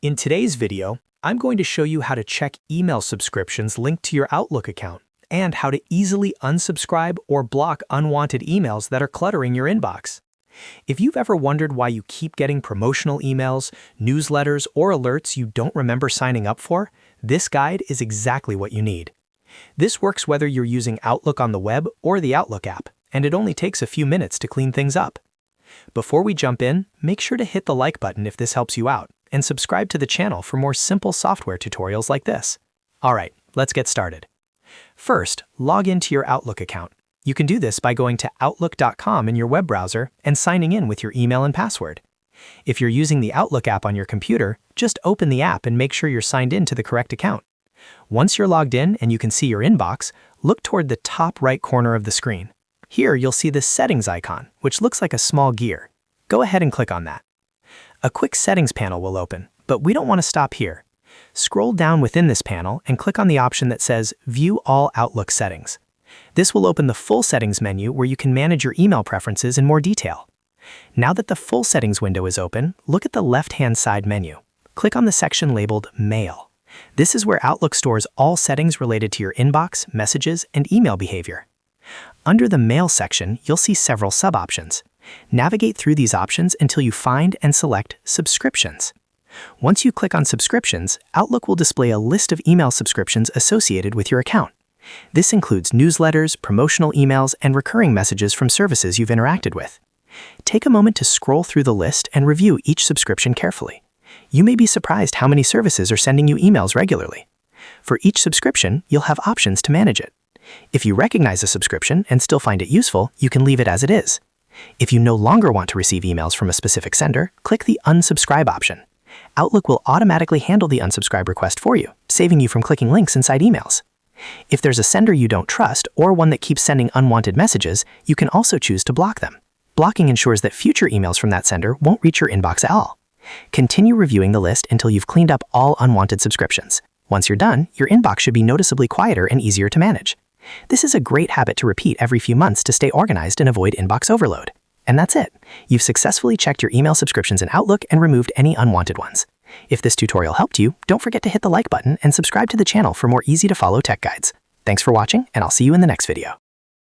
In today's video, I'm going to show you how to check email subscriptions linked to your Outlook account and how to easily unsubscribe or block unwanted emails that are cluttering your inbox. If you've ever wondered why you keep getting promotional emails, newsletters, or alerts you don't remember signing up for, this guide is exactly what you need. This works whether you're using Outlook on the web or the Outlook app, and it only takes a few minutes to clean things up. Before we jump in, make sure to hit the like button if this helps you out, and subscribe to the channel for more simple software tutorials like this. Alright, let's get started. First, log into your Outlook account. You can do this by going to outlook.com in your web browser and signing in with your email and password. If you're using the Outlook app on your computer, just open the app and make sure you're signed in to the correct account. Once you're logged in and you can see your inbox, look toward the top right corner of the screen. Here you'll see the settings icon, which looks like a small gear. Go ahead and click on that. A quick settings panel will open, but we don't want to stop here. Scroll down within this panel and click on the option that says View All Outlook Settings. This will open the full settings menu where you can manage your email preferences in more detail. Now that the full settings window is open, look at the left-hand side menu. Click on the section labeled Mail. This is where Outlook stores all settings related to your inbox, messages, and email behavior. Under the Mail section, you'll see several sub-options. Navigate through these options until you find and select Subscriptions. Once you click on Subscriptions, Outlook will display a list of email subscriptions associated with your account. This includes newsletters, promotional emails, and recurring messages from services you've interacted with. Take a moment to scroll through the list and review each subscription carefully. You may be surprised how many services are sending you emails regularly. For each subscription, you'll have options to manage it. If you recognize a subscription and still find it useful, you can leave it as it is. If you no longer want to receive emails from a specific sender, click the Unsubscribe option. Outlook will automatically handle the unsubscribe request for you, saving you from clicking links inside emails. If there's a sender you don't trust or one that keeps sending unwanted messages, you can also choose to block them. Blocking ensures that future emails from that sender won't reach your inbox at all. Continue reviewing the list until you've cleaned up all unwanted subscriptions. Once you're done, your inbox should be noticeably quieter and easier to manage. This is a great habit to repeat every few months to stay organized and avoid inbox overload. And that's it. You've successfully checked your email subscriptions in Outlook and removed any unwanted ones. If this tutorial helped you, don't forget to hit the like button and subscribe to the channel for more easy-to-follow tech guides. Thanks for watching, and I'll see you in the next video.